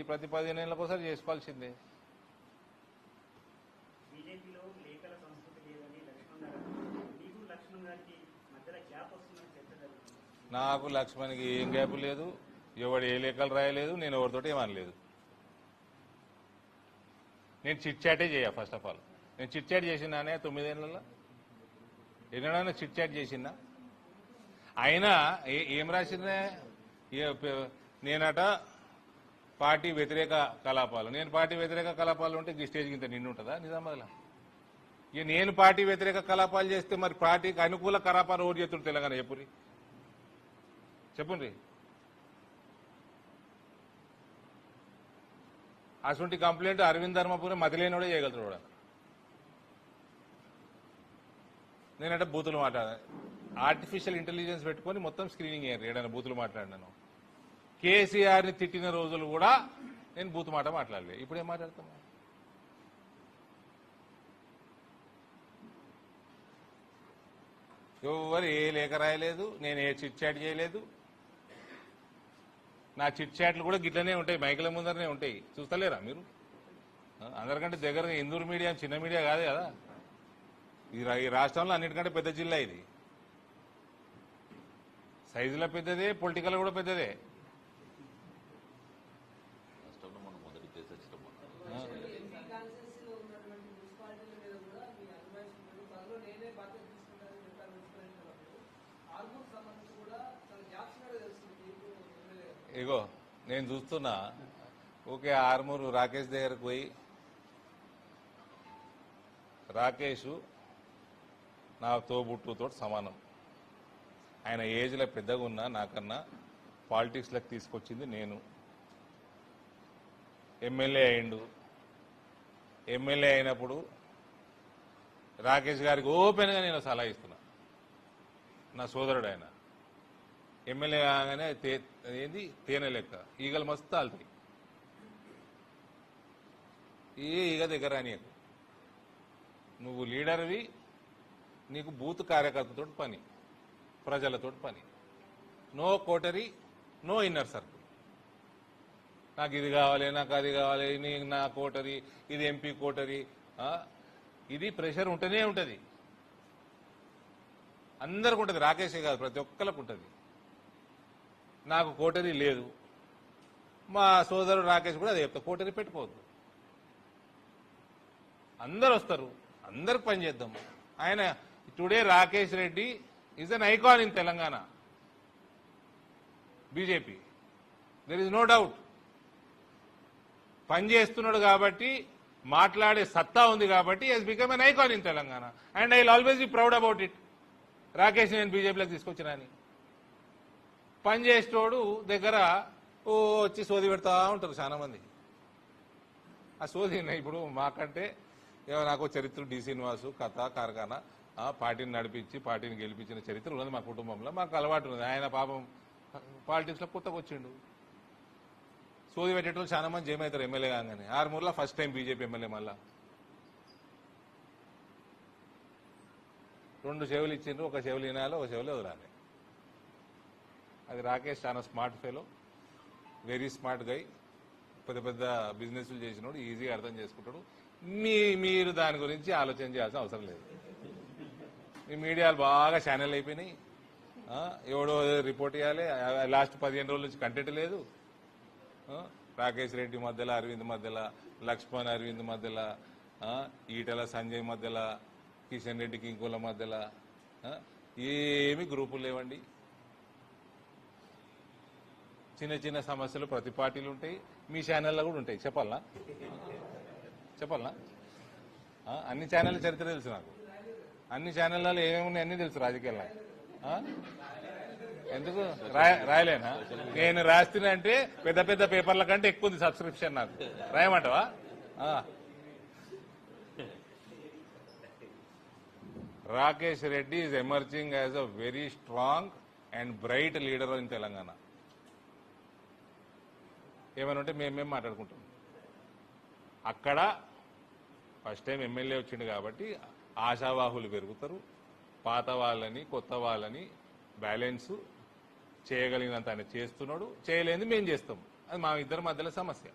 ప్రతి 15 ఏళ్ళకోసారి చేసుకోవాల్సిందే. నాకు లక్ష్మణ్కి ఏం గ్యాప్ లేదు, ఎవడు ఏ లేఖలు రాయలేదు, నేను ఎవరితోటి ఏమనలేదు. నేను చిట్ చాటే చేయ. ఫస్ట్ ఆఫ్ ఆల్ నేను చిట్ చాట్ చేసినానే 9 ఏళ్ళలో ఎన్నడైనా చిట్ చాట్ చేసినా. అయినా ఏం రాసిందే, నేనట పార్టీ వ్యతిరేక కలాపాలు. నేను పార్టీ వ్యతిరేక కలాపాలు ఉంటే ఈ స్టేజ్ కింద నిండు ఉంటుందా నిజామాబాద్లో? ఇక నేను పార్టీ వ్యతిరేక కలాపాలు చేస్తే మరి పార్టీకి అనుకూల కలాపాలు ఓటు చేతుడు తెలంగాణ చెప్పుండ్రి. అటువంటి కంప్లైంట్ అరవింద్ ధర్మపురి మతిలేనోడే చేయగలుగుతాడు. నేనంటే బూతులు మాట్లాడాను, ఆర్టిఫిషియల్ ఇంటెలిజెన్స్ పెట్టుకొని మొత్తం స్క్రీనింగ్ అయ్యారు. ఏడైనా బూతులు మాట్లాడినాను. కేసీఆర్ని తిట్టిన రోజులు కూడా నేను బూతు మాట మాట్లాడలే. ఇప్పుడేం మాట్లాడతాను? ఎవరు ఏ లేఖ రాయలేదు, నేను ఏ చిట్ చాట్ చేయలేదు. నా చిట్ చాట్లు కూడా గిట్లనే ఉంటాయి, మైకుల ముందరనే ఉంటాయి. చూస్తలేరా మీరు? అందరికంటే దగ్గర ఇందూరు మీడియా చిన్న మీడియా కాదు కదా. ఈ రాష్ట్రంలో అన్నిటికంటే పెద్ద జిల్లా ఇది. సైజులో పెద్దదే, పొలిటికల్ కూడా పెద్దదే. ఇగో నేను చూస్తున్నా, ఓకే ఆర్మూరు రాకేష్ దగ్గరకు పోయి, రాకేష్ నా తోబుట్టుతో సమానం. ఆయన ఏజ్లో పెద్దగా ఉన్నా నాకన్నా పాలిటిక్స్లోకి తీసుకొచ్చింది నేను. ఎమ్మెల్యే అయిండు. ఎమ్మెల్యే అయినప్పుడు రాకేష్ గారికి ఓపెన్గా నేను సలహా ఇస్తున్నా. నా సోదరుడు ఆయన. ఎమ్మెల్యే కాగానే ఏంది తేనె లెక్క ఈగలు మస్తు ఆలుతాయి. ఈగ దగ్గర నీకు నువ్వు లీడర్వి, నీకు బూత్ కార్యకర్తతో పని, ప్రజలతో పని. No coterie, no inner circle. నాకు ఇది కావాలి, నాకు అది కావాలి, నా కోటరీ, ఇది ఎంపీ కోటరీ. ఇది ప్రెషర్ ఉంటూనే ఉంటుంది, అందరికి ఉంటుంది. రాకేషే కాదు, ప్రతి ఒక్కరికి ఉంటుంది. నాకు కోటరీ లేదు. మా సోదరుడు రాకేష్ కూడా అదే చెప్తా, కోటరీ పెట్టుకోవద్దు. అందరు వస్తారు, అందరికి పని చేద్దాం. ఆయన today Rakesh Reddy is an icon in Telangana BJP. There is no doubt. పని చేస్తున్నాడు కాబట్టి, మాట్లాడే సత్తా ఉంది కాబట్టి he's become an icon in Telangana. And I will always be proud about it. Rakesh నేను బీజేపీలోకి తీసుకొచ్చినాని. పని చేసేటోడు దగ్గర వచ్చి సోది పెడతా ఉంటారు చాలా మంది. ఆ సోది ఇప్పుడు మాకంటే నాకు చరిత్ర డి శ్రీనివాసు కథ కార్ఖానా పార్టీని నడిపించి పార్టీని గెలిపించిన చరిత్ర ఉన్నది మా కుటుంబంలో. మాకు అలవాటు ఉన్నది. ఆయన పాపం పాలిటిక్స్లో కొత్తగా వచ్చిండు. సోది పెట్టేటోళ్ళు చాలా మంది జమ అవుతారు ఎమ్మెల్యే కాగానే. ఆర్మూర్లో ఫస్ట్ టైం బీజేపీ ఎమ్మెల్యే. మళ్ళా 2 చెవులు ఇచ్చిండ్రు, ఒక చెవులు వినాలి, ఒక చెవులు వదలాలి. అది రాకేష్ చాలా smart fellow, very smart guy. పెద్ద పెద్ద బిజినెస్లు చేసినోడు, ఈజీగా అర్థం చేసుకుంటాడు. మీరు దాని గురించి ఆలోచన చేయాల్సిన అవసరం లేదు. మీ మీడియాలు బాగా ఛానల్ అయిపోయినాయి. ఎవడో రిపోర్ట్ చేయాలి. లాస్ట్ 15 రోజుల నుంచి కంటెంట్ లేదు. రాకేష్ రెడ్డి మధ్యలో, అరవింద్ మధ్యలో, లక్ష్మణ్ అరవింద్ మధ్యలో, ఈటల సంజయ్ మధ్యలో, కిషన్ రెడ్డికి ఇంకోల మధ్యలో ఏమి గ్రూపులు లేవండి. చిన్న చిన్న సమస్యలు ప్రతి పార్టీలు ఉంటాయి, మీ ఛానల్లో కూడా ఉంటాయి. చెప్పాలనా? అన్ని ఛానళ్ళ చరిత్ర తెలుసు నాకు. అన్ని ఛానళ్ళలో ఏమేమి ఉన్నాయి అన్నీ తెలుసు రాజకీయాల్లో. ఎందుకు రాయలేనా? నేను రాస్తున్నంటే పెద్ద పెద్ద పేపర్ల కంటే ఎక్కువ ఉంది సబ్స్క్రిప్షన్ నాకు. రాయమంటావా? Rakesh Reddy is emerging as a very strong and bright leader in Telangana. ఏమైనా ఉంటే మేమేం మాట్లాడుకుంటాం. అక్కడ ఫస్ట్ టైం ఎమ్మెల్యే వచ్చిండు కాబట్టి ఆశావాహులు పెరుగుతారు. పాత వాళ్ళని కొత్త వాళ్ళని బ్యాలెన్స్ చేయగలిగినంత ఆయన చేస్తున్నాడు, చేయలేని మేము చేస్తాం. అది మా ఇద్దరి మధ్యలో సమస్య.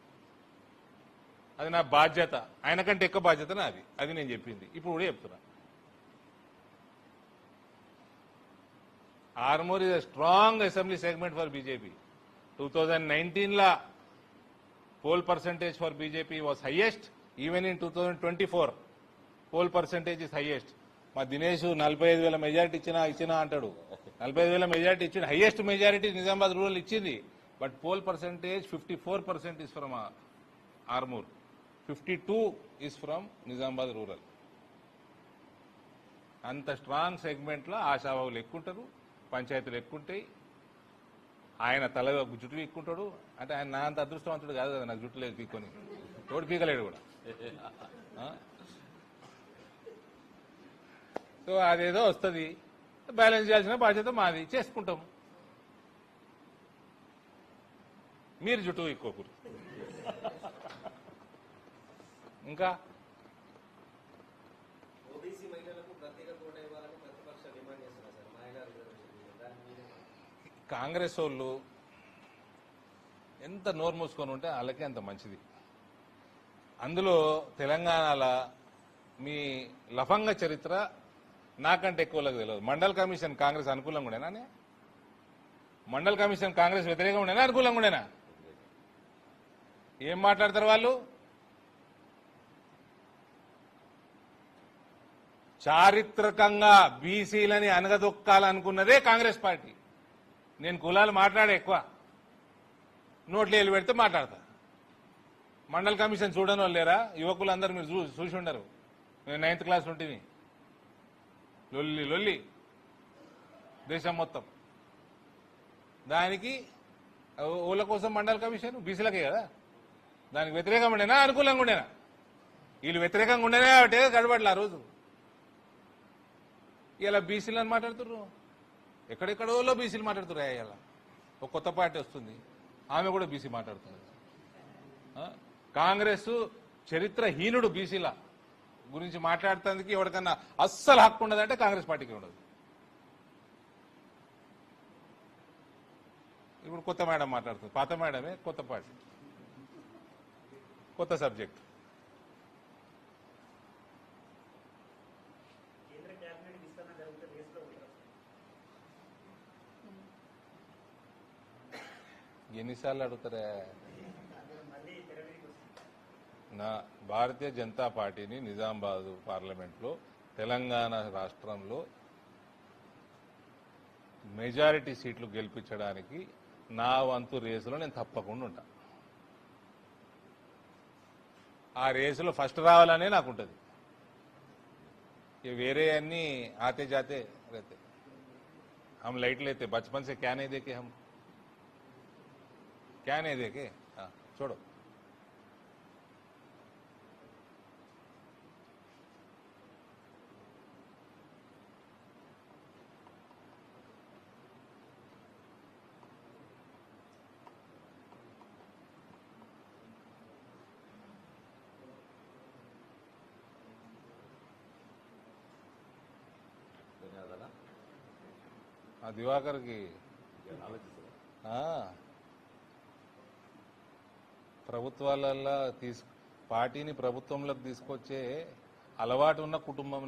అది నా బాధ్యత, ఆయన కంటే ఎక్కువ బాధ్యత నాది. అది నేను చెప్పింది, ఇప్పుడు కూడా చెప్తున్నా. Armoor is a strong assembly segment for BJP. 2019 poll percentage for BJP was highest. Even in 2024 poll percentage is highest. మా దినేష్ 45,000 మెజారిటీ ఇచ్చినా అంటాడు. 45,000 మెజారిటీ ఇచ్చింది, హైయెస్ట్ మెజారిటీ నిజామాబాద్ రూరల్ ఇచ్చింది. But poll percentage 54% is from Armoor, 52 is from Nizamabad rural. అంత strong సెగ్మెంట్లో ఆశావాహులు ఎక్కుంటారు, పంచాయతీలు ఎక్కుంటాయి. ఆయన తల జుట్టు పీక్కుంటాడు. అంటే ఆయన నా అంత అదృష్టవంతుడు కాదు కదా, నాకు జుట్టు లేదు పీక్కొని, తోడు పీకలేడు కూడా. సో అదేదో వస్తుంది, బ్యాలెన్స్ చేయాల్సిన బాధ్యత మాది, చేసుకుంటాం. మీరు జుట్టు పీక్కోకూరు. ఇంకా కాంగ్రెస్ వాళ్ళు ఎంత నోరు మూసుకొని ఉంటే వాళ్ళకే అంత మంచిది. అందులో తెలంగాణలో మీ లఫంగ చరిత్ర నాకంటే ఎక్కువలకు తెలియదు. మండల్ కమిషన్ కాంగ్రెస్ అనుకూలంగా ఉండేనా? మండల్ కమిషన్ కాంగ్రెస్ వ్యతిరేకంగా ఉండేనా, అనుకూలంగా ఉండేనా? ఏం మాట్లాడతారు వాళ్ళు? చారిత్రకంగా బీసీలని అనగదొక్కాలనుకున్నదే కాంగ్రెస్ పార్టీ. నేను కులాలు మాట్లాడే ఎక్కువ, నోట్లు వేలు పెడితే మాట్లాడతా. మండల్ కమిషన్ చూడని వాళ్ళు లేరా? యువకులందరూ మీరు చూసి ఉండరు. నేను 9th క్లాస్ ఉంటుంది, లొల్లి లొల్లి దేశం మొత్తం. దానికి ఊళ్ళ కోసం మండల్ కమిషన్ బీసీలకే కదా. దానికి వ్యతిరేకంగా ఉండేనా, అనుకూలంగా ఉండేనా? వీళ్ళు వ్యతిరేకంగా ఉండేనా అంటే గడబడలే ఆ రోజు. ఇలా బీసీలు అని మాట్లాడుతున్నారు, ఎక్కడెక్కడోలో బీసీలు మాట్లాడుతున్నారు. ఇలా ఒక కొత్త పార్టీ వస్తుంది, ఆమె కూడా బీసీ మాట్లాడుతుంది. కాంగ్రెస్ చరిత్రహీనుడు బీసీల గురించి మాట్లాడుతందుకు ఎవరికన్నా అస్సలు హక్కు ఉండదంటే కాంగ్రెస్ పార్టీకి ఉండదు. ఇప్పుడు కొత్త మేడం మాట్లాడుతుంది, పాత మేడమే, కొత్త పార్టీ, కొత్త సబ్జెక్ట్. ఎన్నిసార్లు అడుగుతారా? నా భారతీయ జనతా పార్టీని నిజామాబాద్ పార్లమెంట్లో తెలంగాణ రాష్ట్రంలో మెజారిటీ సీట్లు గెలిపించడానికి నా వంతు రేసులో నేను తప్పకుండా ఉంటా. ఆ రేసులో ఫస్ట్ రావాలనే నాకు ఉంటుంది. వేరే అన్ని आते जाते रहते, हम लाइट लेते, बचपन से क्या नहीं देखे, हम क्या नहीं देखे. हाँ छोड़ो. ఆ దివాకర్కి ప్రభుత్వాలల్లో పార్టీని ప్రభుత్వంలోకి తీసుకొచ్చే అలవాటు ఉన్న కుటుంబం